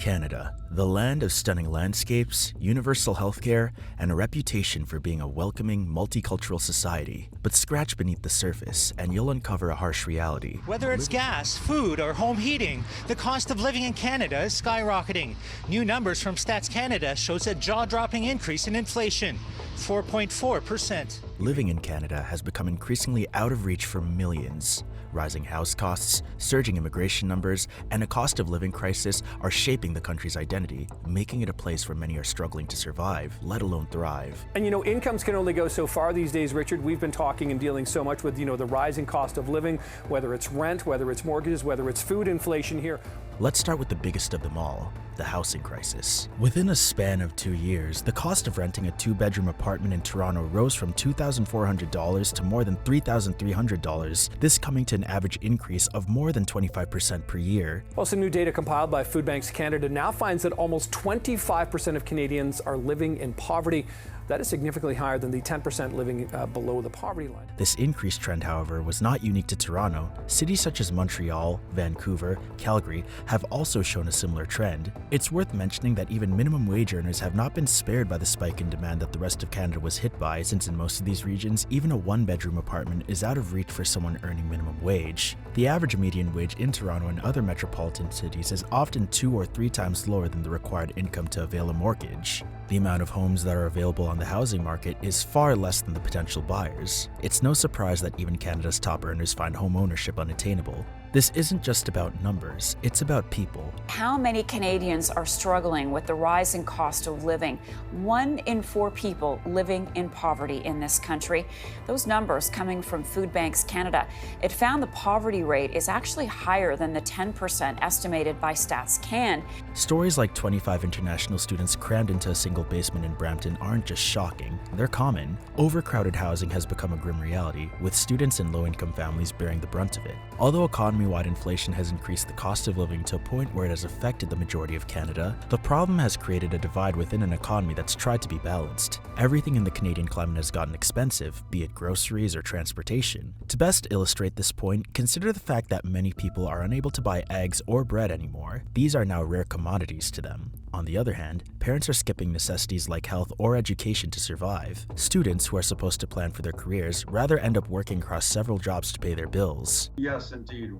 Canada, the land of stunning landscapes, universal healthcare, and a reputation for being a welcoming, multicultural society. But scratch beneath the surface, and you'll uncover a harsh reality. Whether it's gas, food, or home heating, the cost of living in Canada is skyrocketing. New numbers from Stats Canada shows a jaw-dropping increase in inflation, 4.4%. Living in Canada has become increasingly out of reach for millions. Rising house costs, surging immigration numbers, and a cost of living crisis are shaping the country's identity, making it a place where many are struggling to survive, let alone thrive. And incomes can only go so far these days, Richard. We've been talking and dealing so much with, the rising cost of living, whether it's rent, whether it's mortgages, whether it's food inflation here. Let's start with the biggest of them all, the housing crisis. Within a span of 2 years, the cost of renting a 2-bedroom apartment in Toronto rose from $2,400 to more than $3,300, this coming to an average increase of more than 25% per year. Also, new data compiled by Food Banks Canada now finds that almost 25% of Canadians are living in poverty. That is significantly higher than the 10% living below the poverty line. This increased trend, however, was not unique to Toronto. Cities such as Montreal, Vancouver, Calgary have also shown a similar trend. It's worth mentioning that even minimum wage earners have not been spared by the spike in demand that the rest of Canada was hit by, since in most of these regions, even a 1-bedroom apartment is out of reach for someone earning minimum wage. The average median wage in Toronto and other metropolitan cities is often 2 or 3 times lower than the required income to avail a mortgage. The amount of homes that are available on the housing market is far less than the potential buyers. It's no surprise that even Canada's top earners find home ownership unattainable. This isn't just about numbers, it's about people. How many Canadians are struggling with the rising cost of living? 1 in 4 people living in poverty in this country. Those numbers coming from Food Banks Canada. It found the poverty rate is actually higher than the 10% estimated by Stats Can. Stories like 25 international students crammed into a single basement in Brampton aren't just shocking, they're common. Overcrowded housing has become a grim reality, with students and low-income families bearing the brunt of it. Although economy-wide inflation has increased the cost of living to a point where it has affected the majority of Canada, the problem has created a divide within an economy that's tried to be balanced. Everything in the Canadian climate has gotten expensive, be it groceries or transportation. To best illustrate this point, consider the fact that many people are unable to buy eggs or bread anymore. These are now rare commodities to them. On the other hand, parents are skipping necessities like health or education to survive. Students who are supposed to plan for their careers rather end up working across several jobs to pay their bills. Yes, indeed.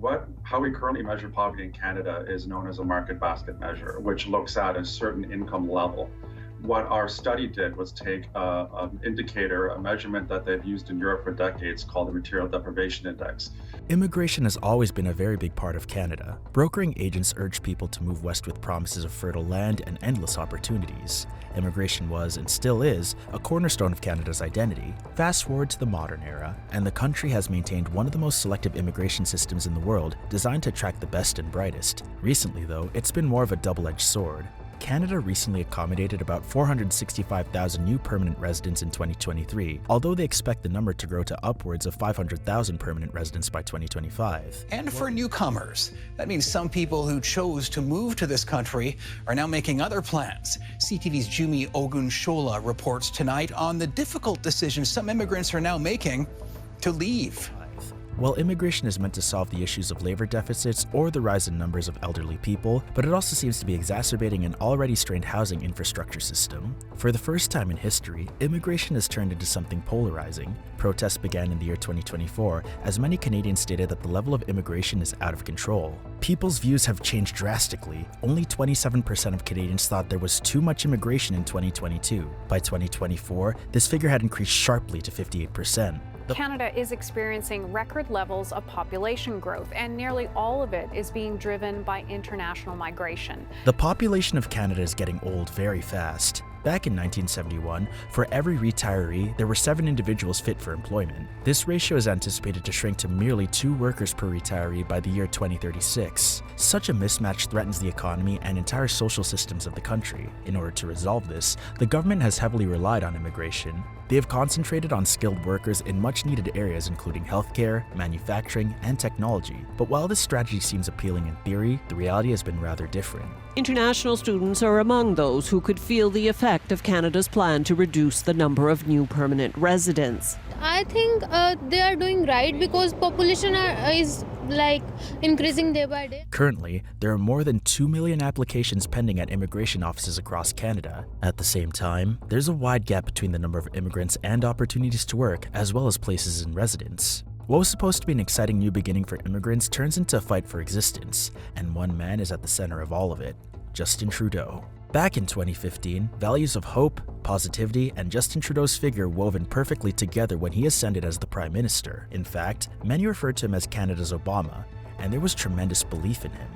How we currently measure poverty in Canada is known as a market basket measure, which looks at a certain income level. What our study did was take an indicator, a measurement that they've used in Europe for decades called the Material Deprivation Index. Immigration has always been a very big part of Canada. Brokering agents urge people to move west with promises of fertile land and endless opportunities. Immigration was, and still is, a cornerstone of Canada's identity. Fast forward to the modern era, and the country has maintained one of the most selective immigration systems in the world, designed to attract the best and brightest. Recently, though, it's been more of a double-edged sword. Canada recently accommodated about 465,000 new permanent residents in 2023, although they expect the number to grow to upwards of 500,000 permanent residents by 2025. And for newcomers, that means some people who chose to move to this country are now making other plans. CTV's Jumi Ogunshola reports tonight on the difficult decisions some immigrants are now making to leave. While immigration is meant to solve the issues of labor deficits or the rise in numbers of elderly people, but it also seems to be exacerbating an already strained housing infrastructure system. For the first time in history, immigration has turned into something polarizing. Protests began in the year 2024, as many Canadians stated that the level of immigration is out of control. People's views have changed drastically. Only 27% of Canadians thought there was too much immigration in 2022. By 2024, this figure had increased sharply to 58%. Canada is experiencing record levels of population growth, and nearly all of it is being driven by international migration. The population of Canada is getting old very fast. Back in 1971, for every retiree, there were 7 individuals fit for employment. This ratio is anticipated to shrink to merely 2 workers per retiree by the year 2036. Such a mismatch threatens the economy and entire social systems of the country. In order to resolve this, the government has heavily relied on immigration. They have concentrated on skilled workers in much-needed areas including healthcare, manufacturing, and technology. But while this strategy seems appealing in theory, the reality has been rather different. International students are among those who could feel the effect of Canada's plan to reduce the number of new permanent residents. I think they are doing right because population is like increasing day by day. Currently, there are more than 2 million applications pending at immigration offices across Canada. At the same time, there's a wide gap between the number of immigrants and opportunities to work, as well as places in residence. What was supposed to be an exciting new beginning for immigrants turns into a fight for existence, and one man is at the center of all of it: Justin Trudeau. Back in 2015, values of hope, positivity, and Justin Trudeau's figure woven perfectly together when he ascended as the Prime Minister. In fact, many referred to him as Canada's Obama, and there was tremendous belief in him.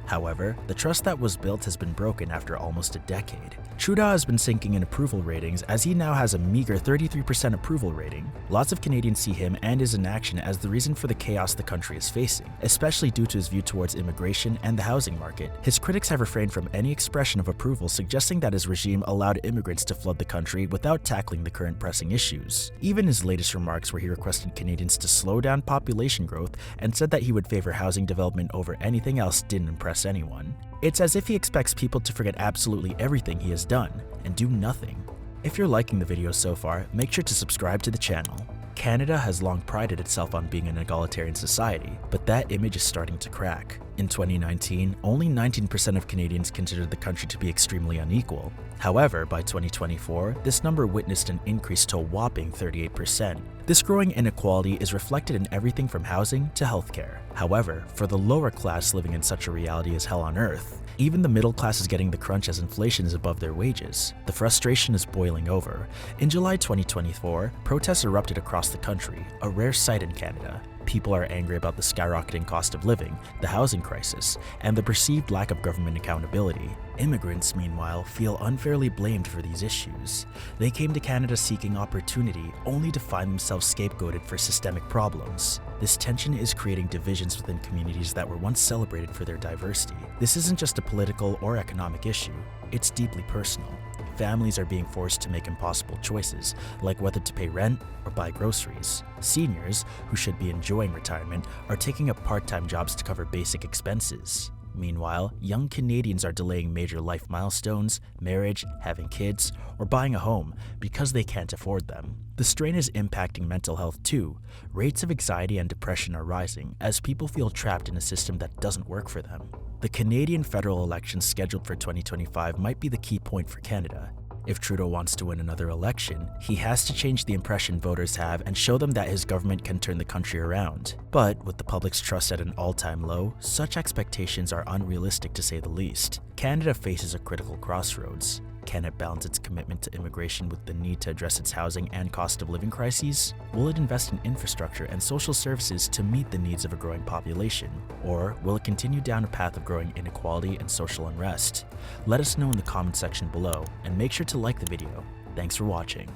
However, the trust that was built has been broken after almost a decade. Trudeau has been sinking in approval ratings as he now has a meager 33% approval rating. Lots of Canadians see him and his inaction as the reason for the chaos the country is facing, especially due to his view towards immigration and the housing market. His critics have refrained from any expression of approval, suggesting that his regime allowed immigrants to flood the country without tackling the current pressing issues. Even his latest remarks, where he requested Canadians to slow down population growth and said that he would favor housing development over anything else, didn't impress anyone. It's as if he expects people to forget absolutely everything he has done and do nothing. If you're liking the video so far, make sure to subscribe to the channel. Canada has long prided itself on being an egalitarian society, but that image is starting to crack. In 2019, only 19% of Canadians considered the country to be extremely unequal. However, by 2024, this number witnessed an increase to a whopping 38%. This growing inequality is reflected in everything from housing to healthcare. However, for the lower class, living in such a reality is hell on earth. Even the middle class is getting the crunch as inflation is above their wages. The frustration is boiling over. In July 2024, protests erupted across the country, a rare sight in Canada. People are angry about the skyrocketing cost of living, the housing crisis, and the perceived lack of government accountability. Immigrants, meanwhile, feel unfairly blamed for these issues. They came to Canada seeking opportunity, only to find themselves scapegoated for systemic problems. This tension is creating divisions within communities that were once celebrated for their diversity. This isn't just a political or economic issue, it's deeply personal. Families are being forced to make impossible choices, like whether to pay rent or buy groceries. Seniors, who should be enjoying retirement, are taking up part-time jobs to cover basic expenses. Meanwhile, young Canadians are delaying major life milestones, marriage, having kids, or buying a home because they can't afford them. The strain is impacting mental health too. Rates of anxiety and depression are rising as people feel trapped in a system that doesn't work for them. The Canadian federal elections scheduled for 2025 might be the key point for Canada. If Trudeau wants to win another election, he has to change the impression voters have and show them that his government can turn the country around. But with the public's trust at an all-time low, such expectations are unrealistic to say the least. Canada faces a critical crossroads. Can it balance its commitment to immigration with the need to address its housing and cost of living crises? Will it invest in infrastructure and social services to meet the needs of a growing population? Or will it continue down a path of growing inequality and social unrest? Let us know in the comment section below, and make sure to like the video. Thanks for watching.